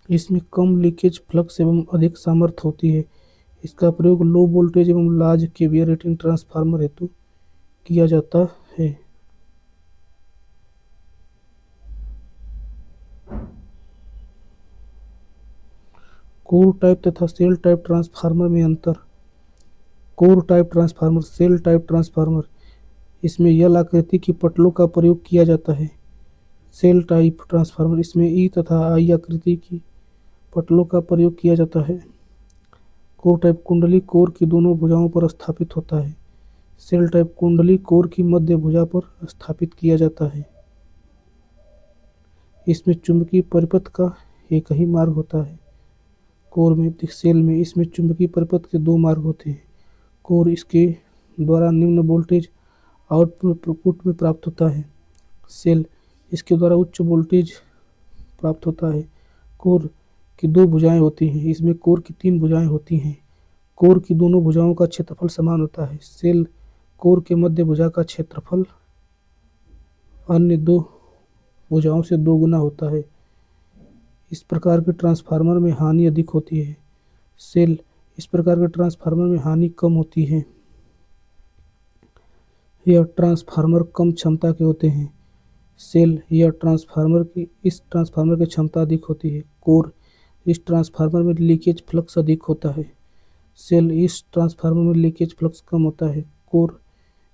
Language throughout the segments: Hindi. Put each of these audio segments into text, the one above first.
इसमें कम लीकेज फ्लक्स एवं अधिक सामर्थ्य होती है। इसका प्रयोग लो वोल्टेज एवं लार्ज केवीए रेटिंग ट्रांसफार्मर हेतु किया जाता है। कोर टाइप तथा सेल टाइप ट्रांसफार्मर में अंतर। Core type transformer, shell type transformer, इसमें यल आकृति की पटलों का प्रयोग किया जाता है। सेल टाइप ट्रांसफार्मर, इसमें ई तथा आई आकृति की पटलों का प्रयोग किया जाता है। कोर टाइप कुंडली कोर की दोनों भुजाओं पर स्थापित होता है। सेल टाइप कुंडली कोर की मध्य भुजा पर स्थापित किया जाता है। इसमें चुंबकीय परिपथ का एक ही मार्ग होता है। कोर में, सेल में इसमें चुंबकीय परिपथ के दो मार्ग होते हैं। कोर इसके द्वारा निम्न वोल्टेज आउटपुट में प्राप्त होता है। सेल इसके द्वारा उच्च वोल्टेज प्राप्त होता है। कोर की दो भुजाएं होती हैं। इसमें कोर की तीन भुजाएं होती हैं। कोर की दोनों भुजाओं का क्षेत्रफल समान होता है। सेल कोर के मध्य भुजा का क्षेत्रफल अन्य दो भुजाओं से दो गुना होता है। इस प्रकार के ट्रांसफार्मर में हानि अधिक होती है। सेल इस प्रकार के ट्रांसफार्मर में हानि कम होती है। यह ट्रांसफार्मर कम क्षमता के होते हैं। सेल यह इस ट्रांसफार्मर की क्षमता अधिक होती है। कोर इस ट्रांसफार्मर में लीकेज फ्लक्स अधिक होता है। सेल इस ट्रांसफार्मर में लीकेज फ्लक्स कम होता है। कोर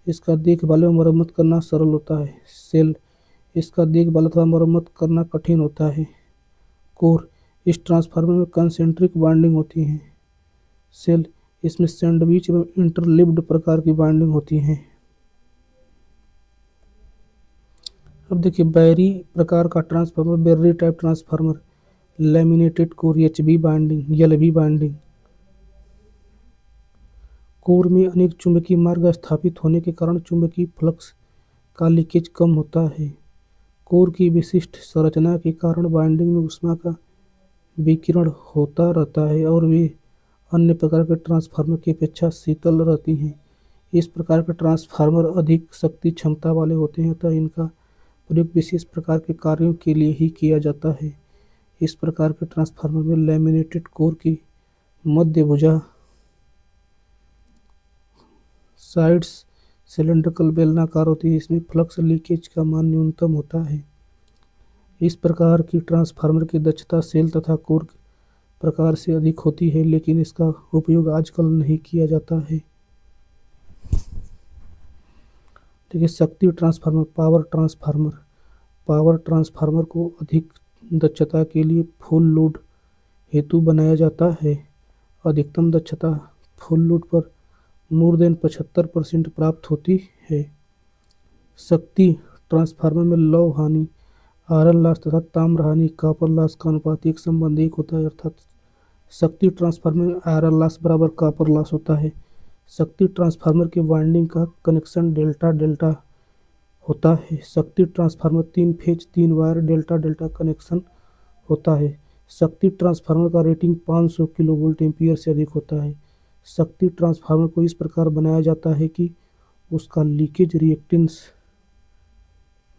इसका देखभाल एवं मरम्मत करना सरल होता है। सेल इसका देखभाल अथवा मरम्मत करना कठिन होता है। कोर इस ट्रांसफार्मर में कंसेंट्रिक बाइंडिंग होती है। सेल इसमें सैंडविच एवं इंटरलिप्ड प्रकार की बाइंडिंग होती हैं। अब देखिए बैरी प्रकार का transformer, berry type transformer, laminated core, HV winding, LV winding. Core में अनेक चुंबकीय मार्ग स्थापित होने के कारण चुंबकीय फ्लक्स का लीकेज कम होता है। कोर की विशिष्ट संरचना के कारण बाइंडिंग में ऊष्मा का विकिरण होता रहता है और वे अन्य प्रकार के ट्रांसफार्मर की अपेक्षा शीतल रहती हैं। इस प्रकार के ट्रांसफार्मर अधिक शक्ति क्षमता वाले होते हैं अतः इनका प्रयोग विशेष प्रकार के कार्यों के लिए ही किया जाता है। इस प्रकार के ट्रांसफार्मर में लैमिनेटेड कोर की मध्य भुजा साइड्स सिलेंड्रिकल बेलनाकार होती है। इसमें फ्लक्स लीकेज का मान न्यूनतम होता है। इस प्रकार की ट्रांसफार्मर की दक्षता सेल तथा कोर प्रकार से अधिक होती है, लेकिन इसका उपयोग आजकल नहीं किया जाता है। देखिए शक्ति transformer, power transformer. Power transformer को अधिक दक्षता के लिए फुल लोड हेतु बनाया जाता है। अधिकतम दक्षता फुल लोड पर मोर देन 75% प्राप्त होती है। शक्ति ट्रांसफार्मर में लौह हानि, आयरन लॉस तथा ताम्र हानि, कॉपर लॉस का अनुपात एक संबंध एक होता है, अर्थात शक्ति ट्रांसफार्मर में आयरन लॉस बराबर कॉपर लॉस होता है। शक्ति ट्रांसफार्मर के वाइंडिंग का कनेक्शन डेल्टा डेल्टा होता है। शक्ति transformer 3 phase 3 wire delta delta connection होता है। शक्ति ट्रांसफार्मर का रेटिंग 500 किलोवोल्ट एम्पीयर से अधिक होता है। शक्ति ट्रांसफार्मर को इस प्रकार बनाया जाता है कि उसका लीकेज रिएक्टेंस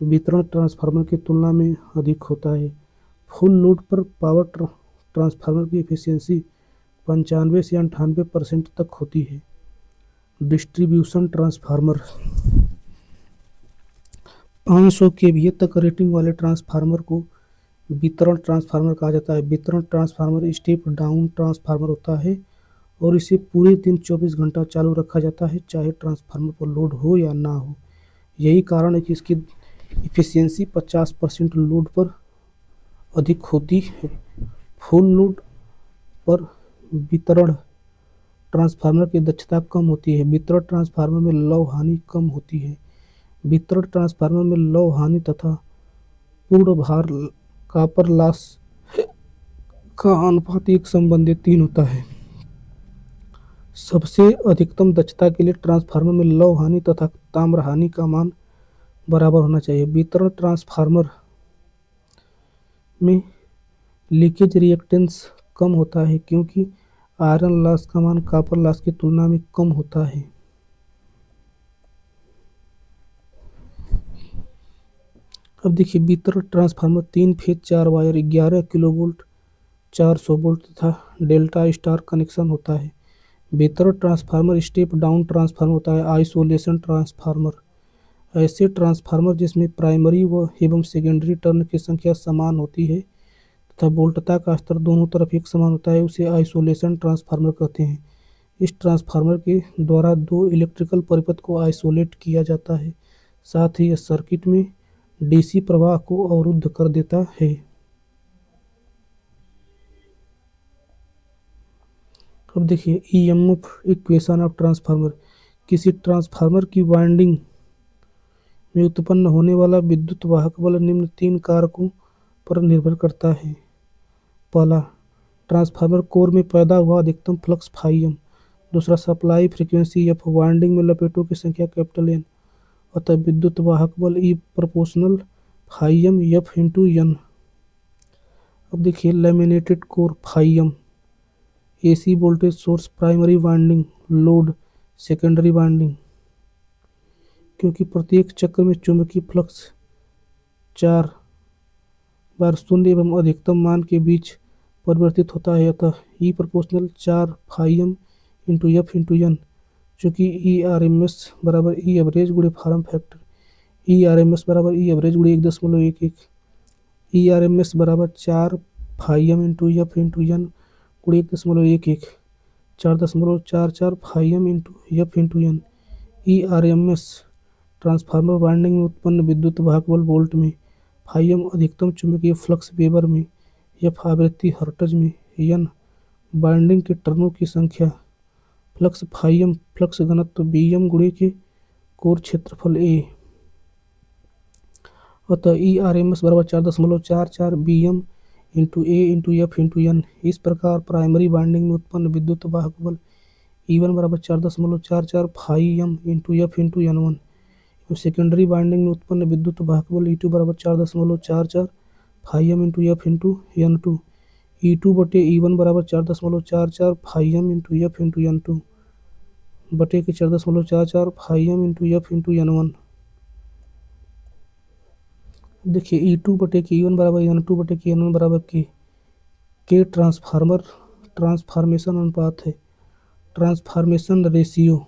वितरण ट्रांसफार्मर की तुलना में अधिक होता है। फुल लोड पर पावर ट्रांसफार्मर की एफिशिएंसी 95 से 98% तक होती है। डिस्ट्रीब्यूशन ट्रांसफार्मर 500 केवीए तक रेटिंग वाले ट्रांसफार्मर को वितरण ट्रांसफार्मर कहा जाता है। वितरण ट्रांसफार्मर स्टेप डाउन ट्रांसफार्मर होता है और इसे पूरे दिन 24 घंटा चालू रखा जाता है, चाहे ट्रांसफार्मर पर लोड हो या ना हो। यही कारण है कि इसकी एफिशिएंसी 50% लोड पर अधिक होती है। फुल लोड पर वितरण ट्रांसफार्मर की दक्षता कम होती है। वितरण ट्रांसफार्मर में लौह हानि कम होती है। वितरण ट्रांसफार्मर में लौह हानि तथा पूर्ण भार कॉपर लॉस का अनुपात एक संबंधी 3 होता है। सबसे अधिकतम दक्षता के लिए ट्रांसफार्मर में लौह हानि तथा ताम्र हानि का मान बराबर होना चाहिए। वितरण ट्रांसफार्मर में लीकेज रिएक्टेंस कम होता है क्योंकि आयरन लॉस का मान कॉपर लॉस की तुलना में कम होता है। अब देखिए वितरण transformer 3 phase 4 wire 11 kilovolt 400 volt तथा डेल्टा स्टार कनेक्शन होता है। बेहतर ट्रांसफार्मर स्टेप डाउन ट्रांसफार्मर होता है। आइसोलेशन ट्रांसफार्मर ऐसे ट्रांसफार्मर जिसमें प्राइमरी व एवं सेकेंडरी टर्न की संख्या समान होती है तथा वोल्टता का स्तर दोनों तरफ एक समान होता है, उसे आइसोलेशन ट्रांसफार्मर कहते हैं। इस ट्रांसफार्मर के द्वारा दो इलेक्ट्रिकल परिपथ को आइसोलेट किया जाता है, साथ ही यह सर्किट में डीसी प्रवाह को अवरुद्ध कर देता है। अब देखिए ईएमएफ इक्वेशन ऑफ ट्रांसफार्मर। किसी ट्रांसफार्मर की वाइंडिंग में उत्पन्न होने वाला विद्युत वाहक बल निम्न तीन कारकों पर निर्भर करता है। पहला, ट्रांसफार्मर कोर में पैदा हुआ अधिकतम फ्लक्स फाई एम। दूसरा, सप्लाई फ्रीक्वेंसी एफ, वाइंडिंग में लपेटों की संख्या कैपिटल एन। अतः विद्युत वाहक बल E proportional phi m f into n. अब देखिए laminated core phi m, AC voltage source, primary winding, load, secondary winding. क्योंकि प्रत्येक चक्र में चुंबकीय फ्लक्स 4 बार शून्य एवं अधिकतम मान के बीच परिवर्तित होता है, अतः E proportional 4 phi M into F into n. चूँकि ई आर एम एस बराबर ई एवरेज गुणे form factor, E R M S बराबर ई एवरेज गुणे 1.11, ई आर एम एस बराबर 4 phi M into F into N गुणे 1.11, 4.44 phi M into F into N. E R M S transformer winding में उत्पन्न विद्युत वाहक बल वोल्ट में, फाई एम अधिकतम चुंबकीय फ्लक्स वेबर में, एफ आवृत्ति हर्ट्ज में, एन वाइंडिंग के टर्नों की संख्या, फ्लक्स फाई एम फ्लक्स घनत्व बी एम गुणे के कोर क्षेत्रफल ए। अतः ई आर एम एस बराबर 4.44 बी एम इंटू ए इंटू एफ इंटू एन। इस प्रकार प्राइमरी वाइंडिंग में उत्पन्न विद्युत वाहक बल ई वन बराबर 4.44 phi M into F into N one. Secondary winding में उत्पन्न विद्युत वाहक बल ई टू बराबर 4.44 phi M into F into N two. E two बटे ई वन बराबर 4.44 phi M into F into N two बटे के 4.44 phi M into F into N one. देखिए ई टू बटे के ई वन बराबर एन टू बटे के एन वन बराबर के ट्रांसफार्मर ट्रांसफार्मेशन अनुपात है, ट्रांसफार्मेशन रेशियो।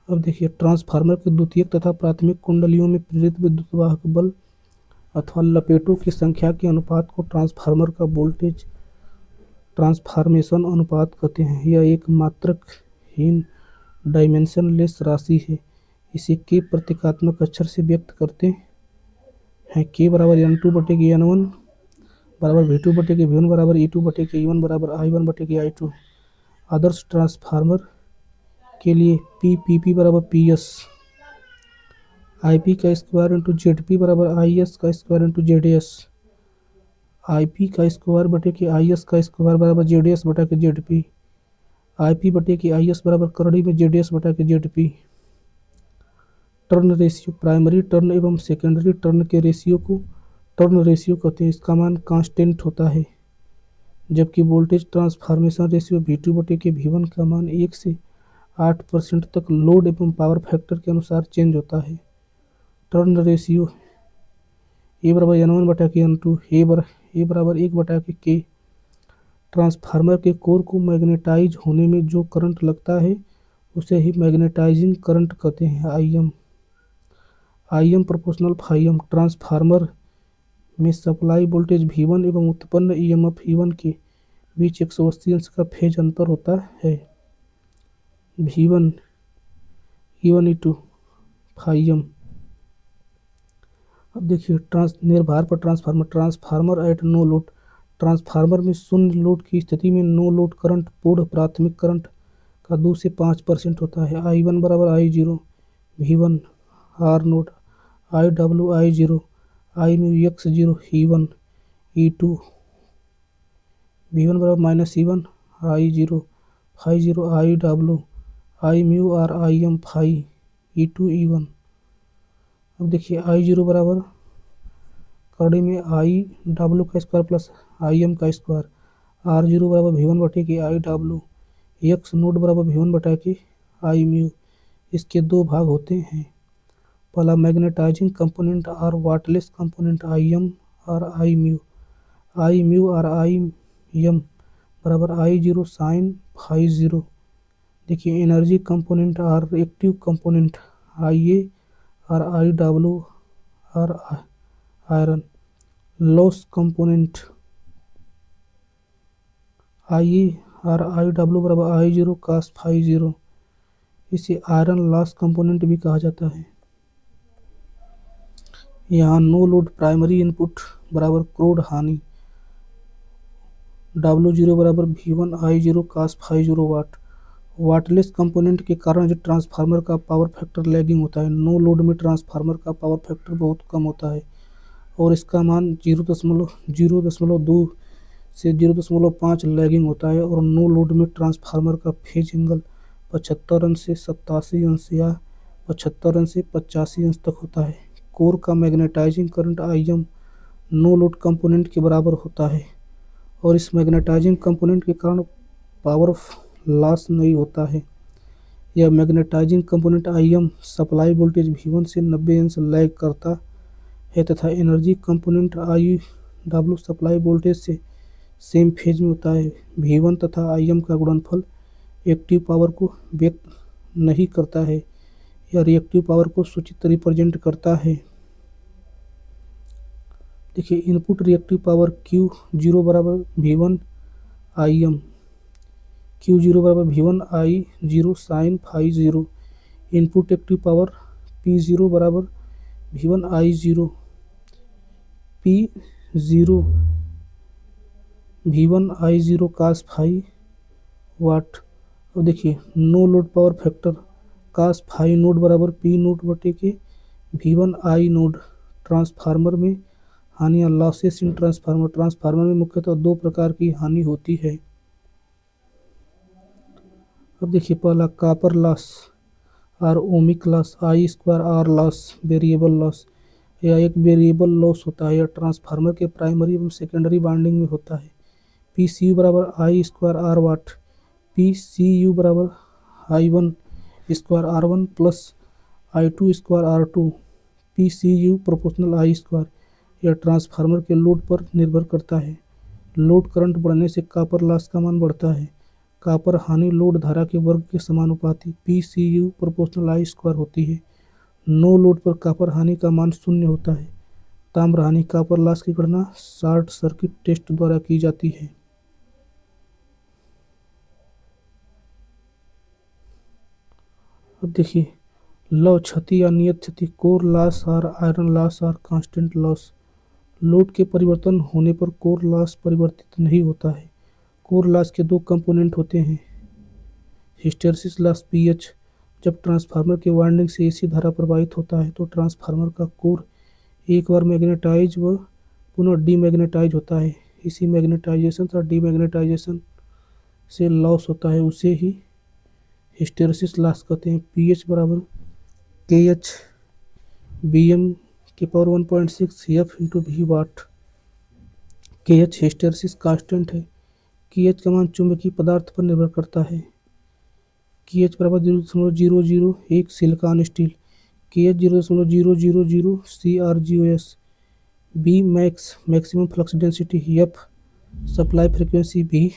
अब देखिए ट्रांसफार्मर के द्वितीयक तथा प्राथमिक कुंडलियों में प्रेरित विद्युत वाहक बल अथवा लपेटों की संख्या के अनुपात को ट्रांसफार्मर का वोल्टेज ट्रांसफार्मेशन अनुपात कहते हैं। यह एक मात्रकहीन डायमेंशनलेस राशि है। इसे के प्रतीकात्मक अक्षर से व्यक्त करते हैं। के बराबर एन टू बटे के एन वन बराबर वी टू बटे के वी वन बराबर ई टू बटे के ई वन बराबर आई वन बटे के आई टू। आदर्श ट्रांसफार्मर के लिए पी बराबर पी एस, आई पी का स्क्वायर इंटू जेड पी बराबर आई एस का square into Z S. I P का स्क्वायर बटे के आई एस का स्क्वायर बराबर जेड एस बटा के जेड पी। आई पी बटे के आई एस बराबर करड़ी में जेड एस बटा के Z P. Turn ratio, primary turn एवं सेकेंडरी टर्न के रेशियो को टर्न रेशियो कहते हैं। इसका मान कांस्टेंट होता है, जबकि voltage transformation ratio V two बटे के वी वन का मान 1 से 8% तक लोड एवं पावर फैक्टर के अनुसार चेंज होता है। टर्न रेशियो ए बराबर एन वन बटा के एन टू, ए बराबर 1 बटा के। ट्रांसफार्मर के कोर को मैग्नेटाइज होने में जो करंट लगता है उसे ही मैग्नेटाइजिंग करंट कहते हैं, I M proportional phi M. Transformer में सप्लाई वोल्टेज V1 एवं उत्पन्न ईएमएफ E1 के बीच 180 अंश का फेज अंतर होता है। V1 E1 E2 phi M. अब देखिए निर्भार पर transformer at no load. Transformer में शून्य लोड की स्थिति में नो लोड करंट पूर्ण प्राथमिक करंट का 2 से 5% होता है। I1 बराबर I0 V1 R node, IW I0 I mu X0 E1 E2 V1 बराबर minus E1 I0 phi 0 IW I mu R IM phi E2 E1। अब देखिए I0 बराबर करड़ी में IW का स्क्वायर प्लस IM का स्क्वायर। R0 बराबर V1 बटे के IW, X नोड बराबर V1 बटा के I म्यू। इसके दो भाग होते हैं, पहला मैग्नेटाइजिंग कंपोनेंट और wattless component IM or I mu or I M बराबर I zero sine phi zero. देखिए energy component or active component I A or I W or iron. Loss component I A or I W बराबर I zero cos phi zero. इसे आयरन लॉस कंपोनेंट भी कहा जाता है। यहाँ नो लोड प्राइमरी इनपुट बराबर क्रोड हानि डब्ल्यू जीरो बराबर V one I zero cos phi zero watt. Wattless component के कारण जो ट्रांसफार्मर का पावर फैक्टर लैगिंग होता है। नो लोड में ट्रांसफार्मर का पावर फैक्टर बहुत कम होता है और इसका मान 0.02 से 0.5 लैगिंग होता है और नो लोड में ट्रांसफार्मर का फेज एंगल 75 अंश से 87 अंश या 75 अंश से 85 अंश तक होता है। कोर का magnetising current IM no load component के बराबर होता है और इस मैग्नेटाइजिंग कंपोनेंट के कारण पावर लॉस नहीं होता है। यह magnetising component IM supply voltage V1 से 90 अंश लैग करता है तथा energy component I W supply voltage से सेम फेज में होता है। V1 तथा आईएम का गुणनफल एक्टिव पावर को व्यक्त नहीं करता है, यह रिएक्टिव पावर को सूचित रिप्रेजेंट करता है। देखिए इनपुट रिएक्टिव पावर Q0 बराबर V1 IM Q0 बराबर V1 I zero sine phi zero. Input active power P0 बराबर V1 I zero P0 V1 I zero cos phi watt. अब देखिए no load power factor cos phi naught बराबर P नोड बटे के V1 आई नोड। ट्रांसफार्मर में हानियाँ लॉसेस इन ट्रांसफार्मर में मुख्यतः दो प्रकार की हानि होती है। अब देखिए पहला कॉपर लॉस और ohmic loss I square R loss variable loss. यह एक वेरिएबल लॉस होता है, यह ट्रांसफार्मर के प्राइमरी एवं सेकेंडरी वाइंडिंग में होता है। पी सी यू बराबर I square R watt. P C U बराबर I one square R one plus I two square R two. P C U proportional I square. यह ट्रांसफार्मर के लोड पर निर्भर करता है। लोड करंट बढ़ने से कॉपर लॉस का मान बढ़ता है। कॉपर हानि लोड धारा के वर्ग के समानुपाती P C U proportional I square होती है। नो लोड पर कॉपर हानि का मान शून्य होता है। ताम्र हानि कॉपर लॉस की गणना शॉर्ट सर्किट टेस्ट द्वारा की जाती है। अब देखिए लव क्षति या नियत क्षति कोर लॉस और आयरन लॉस और कांस्टेंट लॉस। लोड के परिवर्तन होने पर कोर लॉस परिवर्तित नहीं होता है। कोर लॉस के दो कंपोनेंट होते हैं। Hysteresis loss pH. जब ट्रांसफार्मर के वाइंडिंग से एसी धारा प्रवाहित होता है तो ट्रांसफार्मर का कोर एक बार मैग्नेटाइज व पुनः डीमैग्नेटाइज होता है। इसी मैग्नेटाइजेशन और डीमैग्नेटाइजेशन से लॉस होता है, उसे ही हिस्टैरिसीस लॉस कहते हैं। पीएच बराबर KH BM के पावर 1.6 F इंटू V वाट। KH हिस्टैरिसीस कांस्टेंट है। KH का मान चुंबकीय पदार्थ पर निर्भर करता है। KH बराबर 0.001 silicon steel. KH 0.000 CrGoS। B max maximum flux density. F supply frequency. V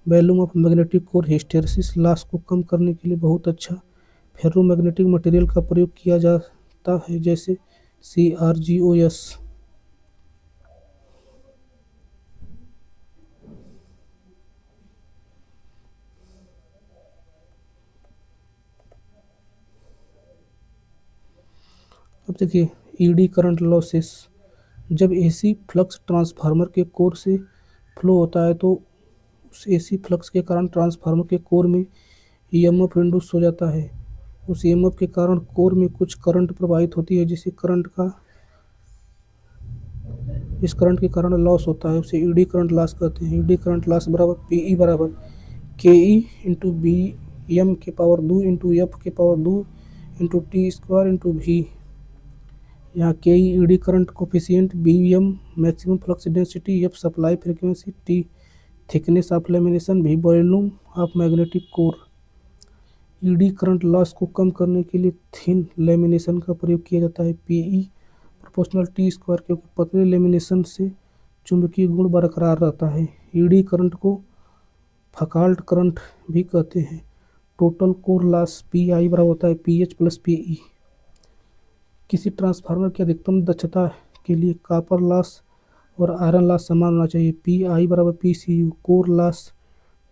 volume of magnetic core. Hysteresis loss को कम करने के लिए बहुत अच्छा फेरोमैग्नेटिक मटेरियल का प्रयोग किया जाता है जैसे CrGoS। अब देखिए ईडी करंट लॉसेस। जब एसी फ्लक्स ट्रांसफार्मर के कोर से फ्लो होता है तो उस एसी फ्लक्स के कारण ट्रांसफार्मर के कोर में ईएमएफ इंड्यूस हो जाता है। उस ईएमएफ के कारण कोर में कुछ करंट प्रवाहित होती है इस करंट के कारण लॉस होता है, उसे ईडी करंट लॉस कहते हैं। ईडी करंट लॉस बराबर पीई बराबर केई इंटू बी एम के पावर 2 इंटू एफ के power 2 into T square into V. यहाँ K eddy current coefficient, B M maximum flux density, F supply frequency, T thickness of lamination, V volume of magnetic core. Eddy current loss को कम करने के लिए थिन लेमिनेशन का प्रयोग किया जाता है। पीई प्रोपोर्शनल टी स्क्वायर, क्योंकि पतले लेमिनेशन से चुंबकीय गुण बरकरार रहता है। ईडी करंट को फकाल्ट करंट भी कहते हैं। Total core loss P I बराबर होता है P H plus P E. किसी ट्रांसफार्मर की अधिकतम दक्षता के लिए कॉपर लॉस और आयरन लॉस समान होना चाहिए। पी आई बराबर P C U. Core loss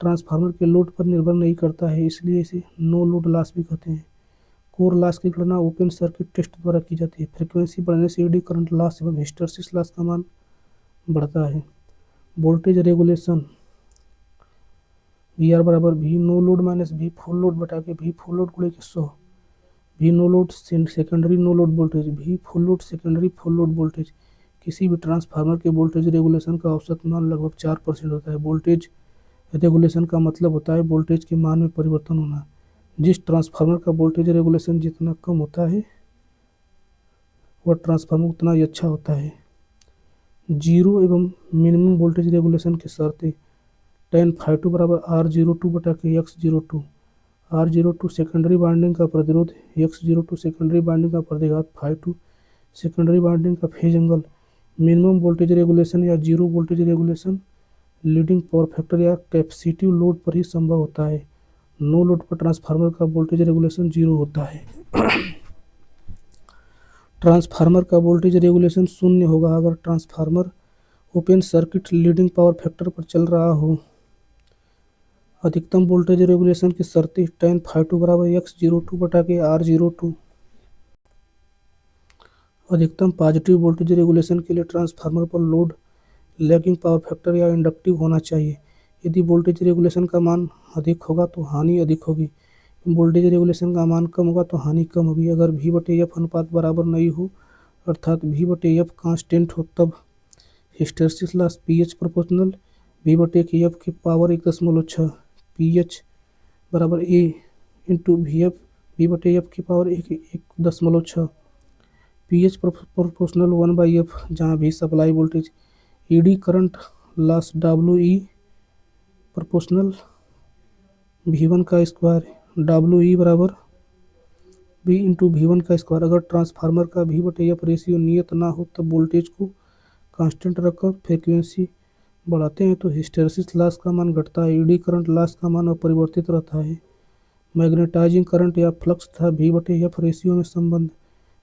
transformer के लोड पर निर्भर नहीं करता है, इसलिए इसे नो लोड लॉस भी कहते हैं। कोर लॉस की गणना ओपन सर्किट टेस्ट द्वारा की जाती है। फ्रीक्वेंसी बढ़ने से एडी करंट लॉस एवं हिस्टैरिसीस लॉस का मान बढ़ता है। वोल्टेज रेगुलेशन वी आर बराबर V no load minus V full load बटा के वी फुल लोड गुणे के 100। V no load secondary no load voltage, V full load secondary full load voltage. किसी भी ट्रांसफार्मर के वोल्टेज रेगुलेशन का औसत मान लगभग 4% होता है। वोल्टेज रेगुलेशन का मतलब होता है वोल्टेज के मान में परिवर्तन होना। जिस ट्रांसफार्मर का वोल्टेज रेगुलेशन जितना कम होता है वह ट्रांसफार्मर उतना ही अच्छा होता है। जीरो एवं मिनिमम वोल्टेज रेगुलेशन की शर्तें। tan phi2 बराबर R02 बटा के X02। R02 सेकेंडरी वाइंडिंग का प्रतिरोध, X02 सेकेंडरी वाइंडिंग का प्रतिघात, phi2 सेकेंडरी वाइंडिंग का phase angle. Minimum voltage regulation या zero voltage regulation leading power factor या कैपेसिटिव लोड पर ही संभव होता है। नो लोड पर ट्रांसफार्मर का वोल्टेज रेगुलेशन जीरो होता है। ट्रांसफार्मर का वोल्टेज रेगुलेशन शून्य होगा अगर transformer open circuit leading power factor पर चल रहा हो। अधिकतम वोल्टेज रेगुलेशन की शर्तें। tan phi2 बराबर X02 बटा के R02। अधिकतम पॉजिटिव वोल्टेज रेगुलेशन के लिए ट्रांसफार्मर पर लोड लैगिंग पावर फैक्टर या इंडक्टिव होना चाहिए। यदि वोल्टेज रेगुलेशन का मान अधिक होगा तो हानि अधिक होगी, वोल्टेज रेगुलेशन का मान कम होगा तो हानि कम होगी। अगर V बटे एफ अनुपात बराबर नहीं हो अर्थात V बटे एफ कांस्टेंट हो तब hysteresis loss P H proportional V बटे के एफ की पावर 1.6 पी एच बराबर ए इंटू वी एफ V बटे एफ की power 1.6 P H proportional 1/f, जहाँ भी supply voltage. ED current loss W E proportional V1 का स्क्वायर। डब्ल्यू ई बराबर V इंटू V1 का स्क्वायर। अगर ट्रांसफार्मर का V बटे एफ रेशियो नियत ना हो तब वोल्टेज को कांस्टेंट रखकर फ्रीक्वेंसी बढ़ाते हैं तो हिस्टैरिसीस लॉस का मान घटता है। ईडी करंट लॉस का मान अपरिवर्तित रहता है। मैग्नेटाइजिंग करंट या फ्लक्स तथा V बटे एफ रेशियो में संबंध।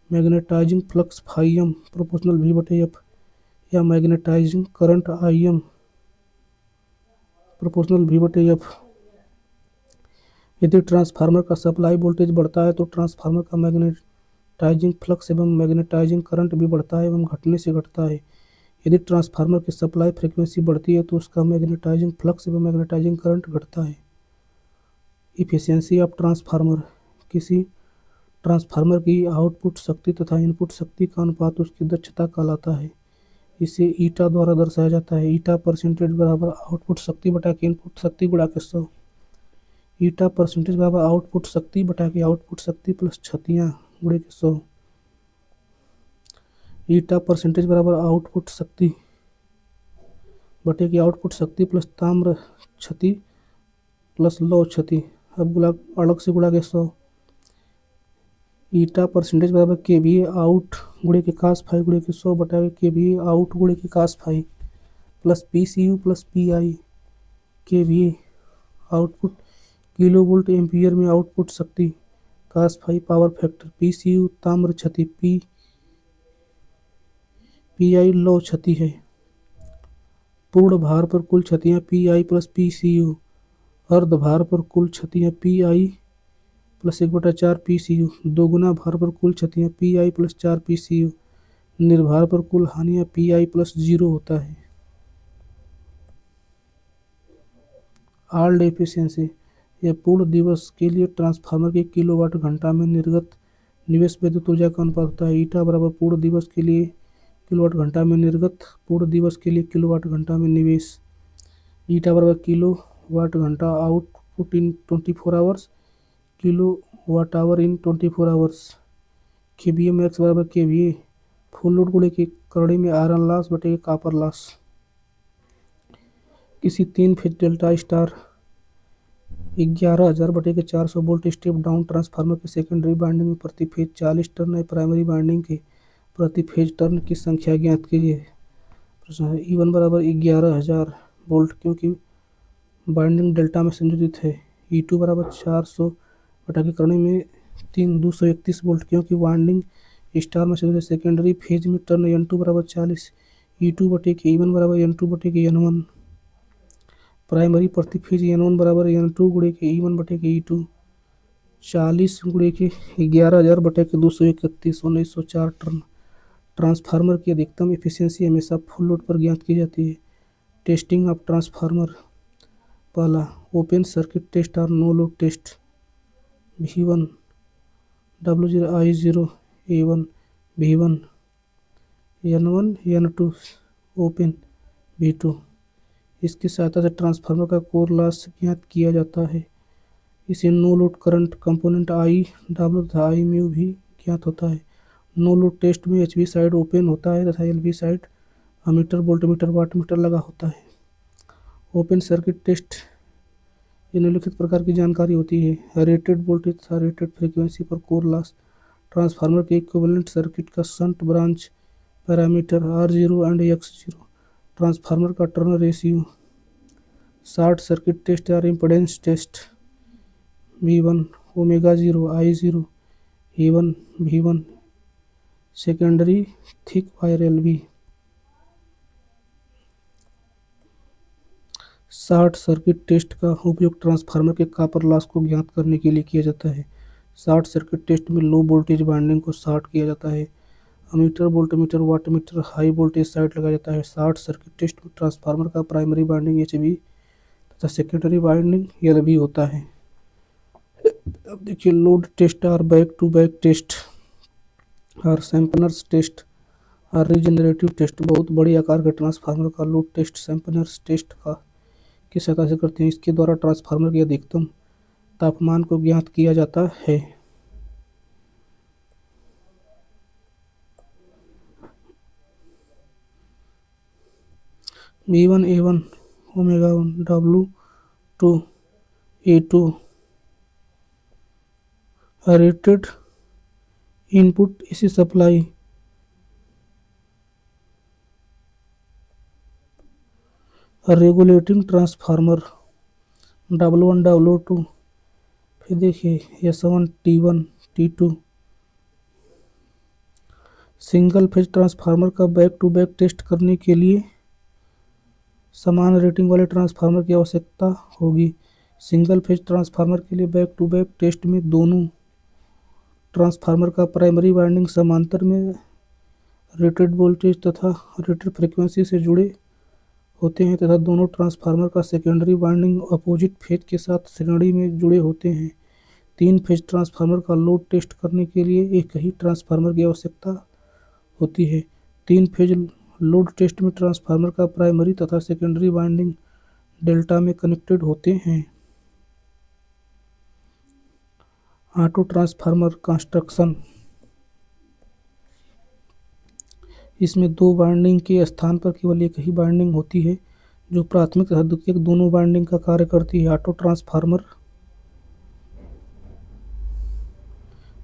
Magnetising flux phi M proportional V बटे एफ या magnetising current I M proportional V बटे एफ। यदि ट्रांसफार्मर का सप्लाई वोल्टेज बढ़ता है तो ट्रांसफार्मर का मैग्नेटाइजिंग फ्लक्स एवं मैग्नेटाइजिंग करंट भी बढ़ता है एवं घटने से घटता है। यदि ट्रांसफार्मर की सप्लाई फ्रीक्वेंसी बढ़ती है तो उसका मैग्नेटाइजिंग फ्लक्स एवं मैग्नेटाइजिंग करंट घटता है। Efficiency of transformer. किसी ट्रांसफार्मर की आउटपुट शक्ति तथा इनपुट शक्ति का अनुपात उसकी दक्षता कहलाता है। इसे ईटा द्वारा दर्शाया जाता है। ईटा परसेंटेज बराबर आउटपुट शक्ति बटा के इनपुट शक्ति गुणा के 100। ईटा परसेंटेज बराबर आउटपुट शक्ति बटा के आउटपुट शक्ति प्लस क्षतियाँ गुणे के 100। ईटा परसेंटेज बराबर आउटपुट शक्ति बटे की आउटपुट शक्ति प्लस ताम्र क्षति प्लस लौ क्षति। अब गुणा अलग से गुणा के 100। ईटा परसेंटेज बराबर के वी आउट गुणे के कास फाई गुणे के 100 बटा के वी आउट गुणे K cos phi plus P C U plus P I. K V output kilo volt ampere में आउटपुट शक्ति, cos phi power factor, P C U ताम्र क्षति, पी आई लौ क्षति है। पूर्ण भार पर कुल क्षतियाँ P I plus P C U. अर्ध भार पर कुल क्षतियाँ P I plus 1/4 P C U. दोगुना भार पर कुल क्षतियाँ P I plus 4 P C U. निर्भार पर कुल हानियाँ पी आई प्लस 0 होता है। All day efficiency. यह पूर्ण दिवस के लिए ट्रांसफार्मर के किलोवाट घंटा में निर्गत निवेश विद्युत ऊर्जा का अनुपात होता है। ईटा बराबर पूर्ण दिवस के लिए किलोवाट घंटा में निर्गत, पूर्ण दिवस के लिए किलोवाट घंटा में निवेश। ईटा बराबर किलो वाट घंटा output in 24 hours, kilowatt hour in 24 hours. KVA max बराबर केवीए फुल लोड गुणे की करड़ी में आयरन लॉस बटे कॉपर लॉस। किसी 3 फेज डेल्टा स्टार 11,000 बटे के 400 वोल्ट स्टेप डाउन ट्रांसफार्मर के सेकेंडरी वाइंडिंग में प्रति फेज 40 टर्न है। प्राइमरी वाइंडिंग के प्रति फेज टर्न की संख्या ज्ञात कीजिए। प्रश्न है E1 बराबर 11,000 वोल्ट क्योंकि बाइंडिंग डेल्टा में संयोजित है। E2 बराबर 400 बटा की करणी में 231 वोल्ट क्योंकि वाइंडिंग स्टार में संयोजित है। सेकेंडरी फेज में टर्न N2 बराबर 40 E2 बटे के E1 बराबर N2 बटे के N1। प्राइमरी प्रति फेज N1 बराबर N2 गुणे के E1 बटे के E2 40 गुणे के 11,000 बटे के 231 1904 टर्न। ट्रांसफार्मर की अधिकतम एफिशिएंसी हमेशा फुल लोड पर ज्ञात की जाती है। Testing of transformer. पहला ओपन सर्किट टेस्ट और no load test. V1 W0 I0 A1 V1 N1 N2 open V2। इसकी सहायता से ट्रांसफार्मर का कोर लॉस ज्ञात किया जाता है। इसे no load current component I W तथा I म्यू भी ज्ञात होता है। नो लोड टेस्ट में HV साइड ओपन होता है तथा LV side ammeter voltmeter wattmeter लगा होता है। ओपन सर्किट टेस्ट निम्नलिखित प्रकार की जानकारी होती है। रेटेड वोल्टेज तथा रेटेड फ्रीक्वेंसी पर कोर लॉस। ट्रांसफार्मर के इक्विवेलेंट सर्किट का shunt branch parameter R0 and X0। Transformer का turn ratio. Short circuit test या impedance test. V1 omega 0 I0 A1 V1 secondary thick wire LV। Short circuit test का उपयोग ट्रांसफार्मर के कॉपर लॉस को ज्ञात करने के लिए किया जाता है। शॉर्ट सर्किट टेस्ट में लो वोल्टेज वाइंडिंग को शॉर्ट किया जाता है। Ammeter voltmeter wattmeter high voltage side लगाया जाता है। शॉर्ट सर्किट टेस्ट में ट्रांसफार्मर का प्राइमरी वाइंडिंग HV तथा सेकेंडरी वाइंडिंग LV होता है। अब देखिए लोड टेस्ट और बैक टू बैक टेस्ट और सैंपनर्स टेस्ट और रीजनरेटिव टेस्ट। बहुत बड़ी आकार के ट्रांसफार्मर का लोड टेस्ट सैंपनर्स टेस्ट का की सहायता से करते हैं। इसके द्वारा ट्रांसफार्मर के अधिकतम तापमान को ज्ञात किया जाता है। V1 A1 omega 1 W2 A2 rated input AC supply. Regulating transformer W1 W2। फिर देखिए S1 T1 T2। Single phase transformer का बैक टू बैक टेस्ट करने के लिए समान रेटिंग वाले ट्रांसफार्मर की आवश्यकता होगी। सिंगल फेज ट्रांसफार्मर के लिए बैक टू बैक टेस्ट में दोनों ट्रांसफार्मर का प्राइमरी वाइंडिंग समांतर में रेटेड वोल्टेज तथा रेटेड फ्रीक्वेंसी से जुड़े होते हैं तथा दोनों ट्रांसफार्मर का सेकेंडरी वाइंडिंग अपोजिट फेज के साथ श्रेणी में जुड़े होते हैं। 3 फेज ट्रांसफार्मर का लोड टेस्ट करने के लिए एक ही ट्रांसफार्मर की आवश्यकता होती है। 3 फेज लोड टेस्ट में ट्रांसफार्मर का प्राइमरी तथा सेकेंडरी वाइंडिंग डेल्टा में कनेक्टेड होते हैं। Auto transformer construction. इसमें 2 वाइंडिंग के स्थान पर केवल एक ही वाइंडिंग होती है जो प्राथमिक तथा द्वितीयक दोनों वाइंडिंग का कार्य करती है। ऑटो ट्रांसफार्मर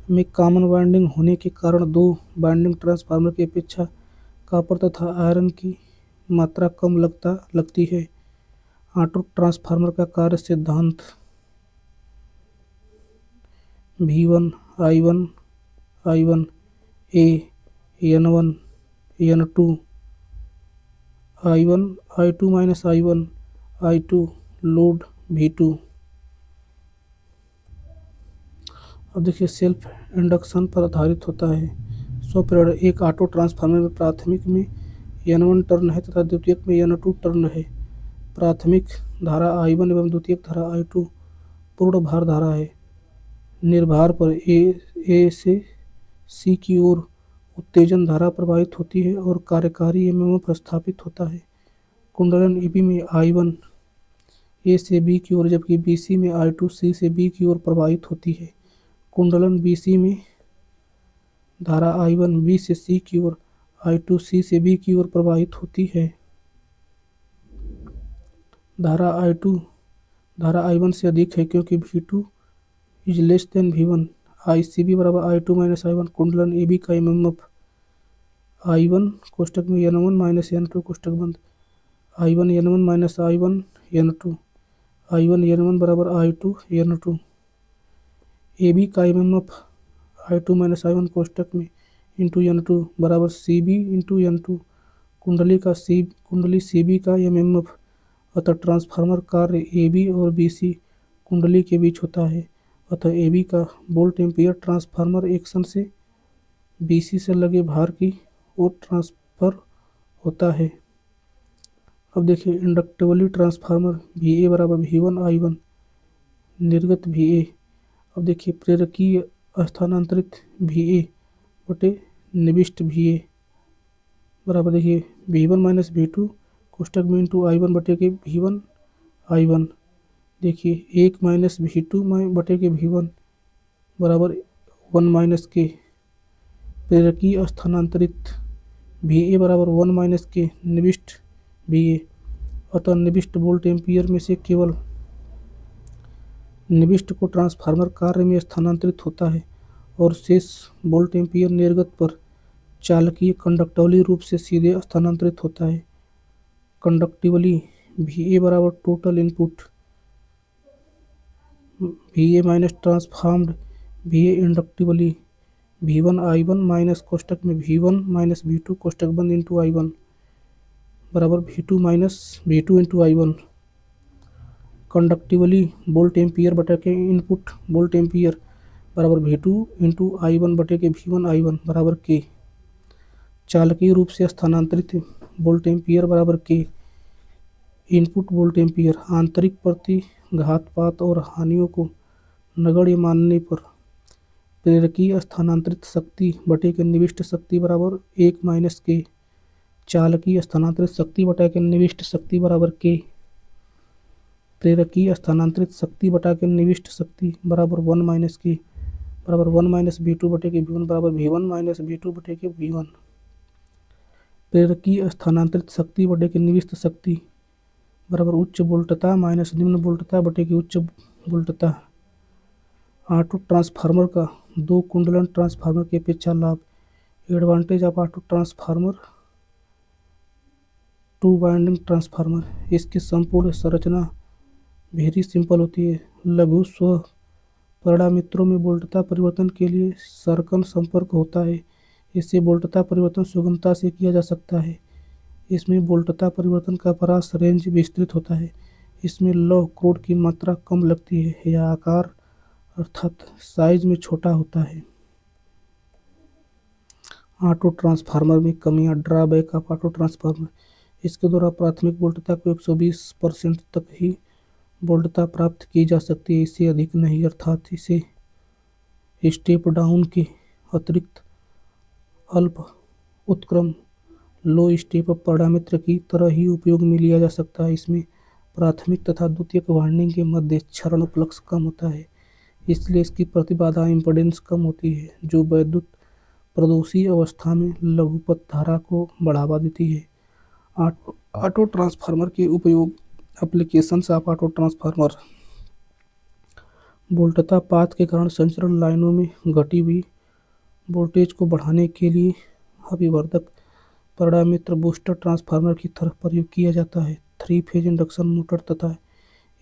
में कॉमन वाइंडिंग होने के कारण 2 वाइंडिंग ट्रांसफार्मर की अपेक्षा कॉपर तथा आयरन की मात्रा कम लगती है। ऑटो ट्रांसफार्मर का कार्य सिद्धांत। V1 I1 I1 A N1 N2 I1 I2 minus I1 I2 load V2। अब देखिए सेल्फ इंडक्शन पर आधारित होता है। स्वप्रेरण। एक ऑटो ट्रांसफार्मर में प्राथमिक में N1 टर्न है तथा द्वितीयक में N2 टर्न है। प्राथमिक धारा I1 एवं द्वितीयक धारा I2 पूर्ण भार धारा है। निर्भार पर A से C की ओर उत्तेजन धारा प्रवाहित होती है और कार्यकारी एमएमएफ स्थापित होता है। कुंडलन AB में I1 A से B की ओर जबकि BC में I2 C से B की ओर प्रवाहित होती है। कुंडलन BC में धारा I1 B से C की ओर I2 C से B की ओर प्रवाहित होती है। धारा I1 से अधिक है क्योंकि V2 is less than V1। ICB बराबर I2 माइनस I1। कुंडलन AB का एमएमएफ I1 कोष्टक में N1 माइनस N2 कोष्टक बंद, I1 N1 minus I1 N2, I1 N1 बराबर I2 N2। ए बी का एमएमएफ I2 माइनस I1 कोष्टक में इंटू N2 बराबर CB इंटू N2। कुंडली CB का एमएमएफ, अतः ट्रांसफार्मर कार्य AB और BC कुंडली के बीच होता है, अतः AB का वोल्ट एम्पियर ट्रांसफार्मर एक्शन से BC से लगे भार की ओर ट्रांसफर होता है। अब देखिए इंडक्टिवली ट्रांसफार्मर VA बराबर V1 I1 निर्गत VA। अब देखिए प्रेरकीय स्थानांतरित VA बटे निविष्ट VA बराबर देखिए V1 माइनस V2 कोष्टक में इंटू I1 बटे के V1 I1। देखिए 1 माइनस V2 बटे के V1 बराबर 1 माइनस के। प्रेरकीय स्थानांतरित VA बराबर 1 माइनस के निविष्ट VA, अतः निविष्ट वोल्ट एम्पियर में से केवल निविष्ट को ट्रांसफार्मर कार्य में स्थानांतरित होता है और शेष वोल्ट एम्पियर निर्गत पर चालकीय कंडक्टिवली रूप से सीधे स्थानांतरित होता है। कंडक्टिवली VA बराबर total input VA minus transformed VA inductively V1 I1 minus कोष्टक में V1 माइनस V2 कोष्टक बंद इंटू I1 बराबर V2 minus V2 into I1। Conductively volt ampere बटे के इनपुट वोल्ट एम्पियर बराबर V2 इंटू I1 बटे के V1 I1 बराबर के। चालकीय रूप से स्थानांतरित वोल्ट एम्पियर बराबर के इनपुट वोल्ट एम्पियर। आंतरिक प्रतिघातपात और हानियों को नगण्य मानने पर प्रेरकीय स्थानांतरित शक्ति बटे के निविष्ट शक्ति बराबर 1 माइनस के। चालकीय स्थानांतरित शक्ति बटा के निविष्ट शक्ति बराबर के। प्रेरकीय स्थानांतरित शक्ति बटा के निविष्ट शक्ति बराबर 1 माइनस के बराबर 1 माइनस V2 बटे के V1 बराबर V1 माइनस V2 बटे के V1। प्रेरकीय स्थानांतरित शक्ति बटे के निविष्ट शक्ति बराबर उच्च वोल्टता माइनस निम्न वोल्टता बटे की उच्च वोल्टता। ऑटो ट्रांसफार्मर का दो कुंडलन ट्रांसफार्मर के अपेक्षा लाभ। Advantage of auto transformer two winding transformer, इसकी संपूर्ण संरचना वेरी सिंपल होती है। लघु स्व परिणामित्रों में वोल्टता परिवर्तन के लिए सर्कन संपर्क होता है, इससे वोल्टता परिवर्तन सुगमता से किया जा सकता है। इसमें वोल्टता परिवर्तन का परास रेंज विस्तृत होता है। इसमें लौह क्रोड की मात्रा कम लगती है, यह आकार अर्थात साइज में छोटा होता है। ऑटो ट्रांसफार्मर में कमियां। ड्रॉबैक ऑफ ऑटो ट्रांसफार्मर, इसके द्वारा प्राथमिक वोल्टता को 120% तक ही वोल्टता प्राप्त की जा सकती है, इससे अधिक नहीं, अर्थात इसे स्टेप डाउन के अतिरिक्त अल्प उत्क्रम लो स्टेप परिणामित्र की तरह ही उपयोग में लिया जा सकता है। इसमें प्राथमिक तथा द्वितीयक वाइंडिंग के मध्य क्षरण फ्लक्स कम होता है, इसलिए इसकी प्रतिबाधा इम्पीडेंस कम होती है, जो वैद्युत प्रदोषी अवस्था में लघुपथ धारा को बढ़ावा देती है। ऑटो ट्रांसफार्मर के उपयोग। Applications of auto transformer. वोल्टता पात के कारण संचरण लाइनों में घटी हुई वोल्टेज को बढ़ाने के लिए अभिवर्धक परिणामित्र बूस्टर ट्रांसफार्मर की तरह प्रयोग किया जाता है। 3 फेज इंडक्शन मोटर तथा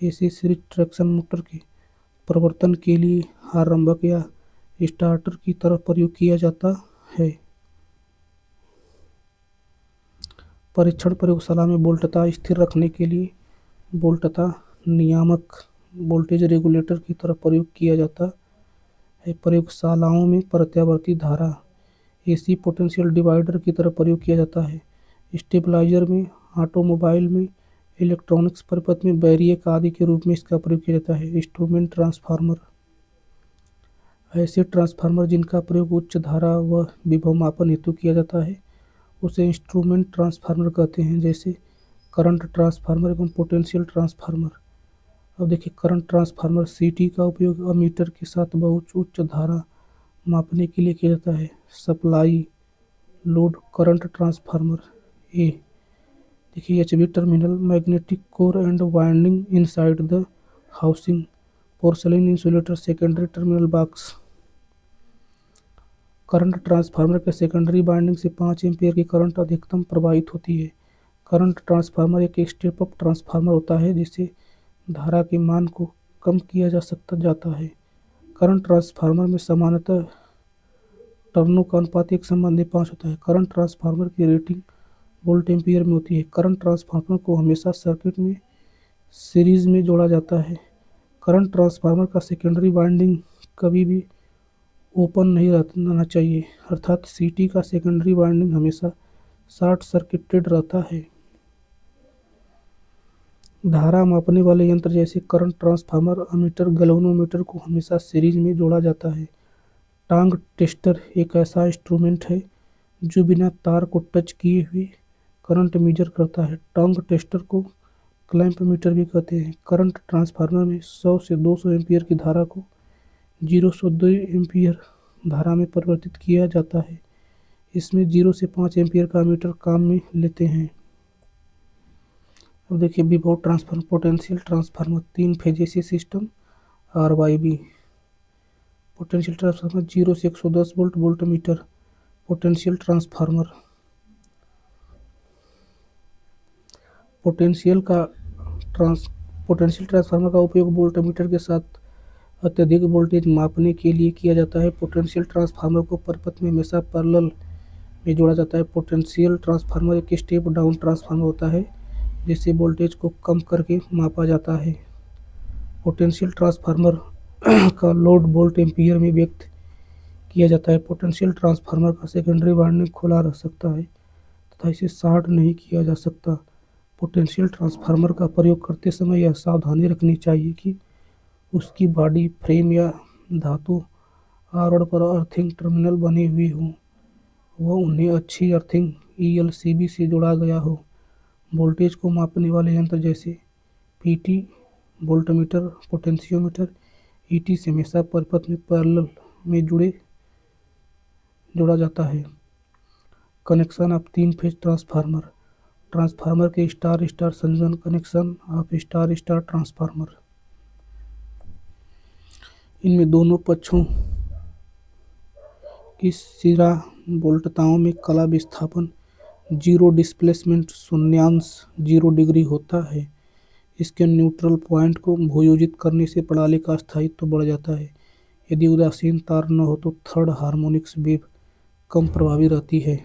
एसी सीरीज ट्रैक्शन मोटर के प्रवर्तन के लिए आरंभक या स्टार्टर की तरह प्रयोग किया जाता है। परीक्षण प्रयोगशाला में वोल्टता स्थिर रखने के लिए वोल्टता नियामक वोल्टेज रेगुलेटर की तरह प्रयोग किया जाता है। प्रयोगशालाओं में प्रत्यावर्ती धारा एसी पोटेंशियल डिवाइडर की तरह प्रयोग किया जाता है। स्टेबलाइजर में, ऑटोमोबाइल में, इलेक्ट्रॉनिक्स परिपथ में बैरियक आदि के रूप में इसका प्रयोग किया जाता है। इंस्ट्रूमेंट ट्रांसफार्मर, ऐसे ट्रांसफार्मर जिनका प्रयोग उच्च धारा व विभव मापन हेतु किया जाता है उसे इंस्ट्रूमेंट ट्रांसफार्मर कहते हैं, जैसे करंट ट्रांसफार्मर एवं पोटेंशियल ट्रांसफार्मर। अब देखिए करंट ट्रांसफार्मर सीटी का उपयोग अमीटर के साथ बहुत उच्च धारा मापने के लिए किया जाता है। Supply load current transformer. ए देखिए HV terminal magnetic core and winding inside the housing porcelain insulator secondary terminal box. Current transformer के सेकेंडरी वाइंडिंग से 5 एम्पीयर की करंट अधिकतम प्रवाहित होती है। करंट ट्रांसफार्मर एक स्टेप अप ट्रांसफार्मर होता है जिससे धारा के मान को कम किया जा सकता जाता है। करंट ट्रांसफार्मर में सामान्यतः टर्नों का अनुपात 1:5 होता है। करंट ट्रांसफार्मर की रेटिंग वोल्ट एम्पीयर में होती है। करंट ट्रांसफार्मर को हमेशा सर्किट में सीरीज में जोड़ा जाता है। करंट ट्रांसफार्मर का सेकेंडरी वाइंडिंग कभी भी ओपन नहीं रहना चाहिए, अर्थात सीटी का सेकेंडरी वाइंडिंग हमेशा शॉर्ट सर्किटेड रहता है। धारा मापने वाले यंत्र जैसे करंट ट्रांसफार्मर, अमीटर, गैल्वेनोमीटर को हमेशा सीरीज में जोड़ा जाता है। टांग टेस्टर एक ऐसा इंस्ट्रूमेंट है जो बिना तार को टच किए हुए करंट मेजर करता है। टांग टेस्टर को क्लैंप मीटर भी कहते हैं। करंट ट्रांसफार्मर में 100 से 200 एम्पीयर की धारा को 0 से 2 एम्पीयर धारा में परिवर्तित किया जाता है। इसमें 0 से 5 एम्पीयर का मीटर काम में लेते हैं। अब देखिए विभव transformer, potential transformer, 3 phase AC system, RYB. Potential transformer 0 से 110 volt, voltmeter. Potential transformer, potential का पोटेंशियल ट्रांसफार्मर का उपयोग वोल्ट मीटर के साथ अत्यधिक वोल्टेज मापने के लिए किया जाता है। पोटेंशियल ट्रांसफार्मर को परिपथ में हमेशा पैरेलल में जोड़ा जाता है। पोटेंशियल ट्रांसफार्मर एक स्टेप डाउन ट्रांसफार्मर होता है जिससे वोल्टेज को कम करके मापा जाता है। पोटेंशियल ट्रांसफार्मर का लोड वोल्ट एम्पीयर में व्यक्त किया जाता है। पोटेंशियल ट्रांसफार्मर का सेकेंडरी वाइंडिंग खुला रह सकता है तथा इसे शॉर्ट नहीं किया जा सकता। पोटेंशियल ट्रांसफार्मर का प्रयोग करते समय यह सावधानी रखनी चाहिए कि उसकी बॉडी, फ्रेम या धातु आवरण पर अर्थिंग टर्मिनल बने हुए हों, वह उन्हें अच्छी अर्थिंग ईएलसीबी से जोड़ा गया हो। वोल्टेज को मापने वाले यंत्र जैसे पीटी, वोल्टमीटर, पोटेंशियोमीटर, ईटी से हमेशा परिपथ में पैरेलल में जोड़ा जाता है। Connection of 3 phase transformer, transformer के स्टार स्टार संयोजन, connection of star star transformer. इनमें दोनों पक्षों की सिरा वोल्टताओं में कला विस्थापन 0 डिस्प्लेसमेंट शून्यांश 0 डिग्री होता है। इसके न्यूट्रल पॉइंट को भूयोजित करने से प्रणाली का स्थायित्व बढ़ जाता है। यदि उदासीन तार न हो तो थर्ड हार्मोनिक्स वेव कम प्रभावी रहती है।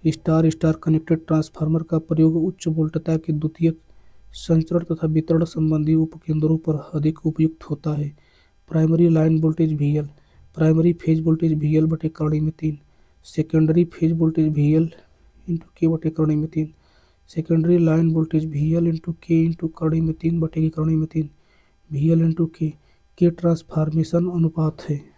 स्टार स्टार कनेक्टेड ट्रांसफार्मर का प्रयोग उच्च वोल्टता के द्वितीयक संचरण तथा वितरण संबंधी उपकेंद्रों पर अधिक उपयुक्त होता है। Primary line voltage VL, primary phase voltage VL बटे करणी में 3, secondary phase voltage VL into के बटे करणी में 3, secondary line voltage VL into के इंटू करणी में 3 बटे की करणी में 3, VL इंटू के ट्रांसफार्मेशन अनुपात है।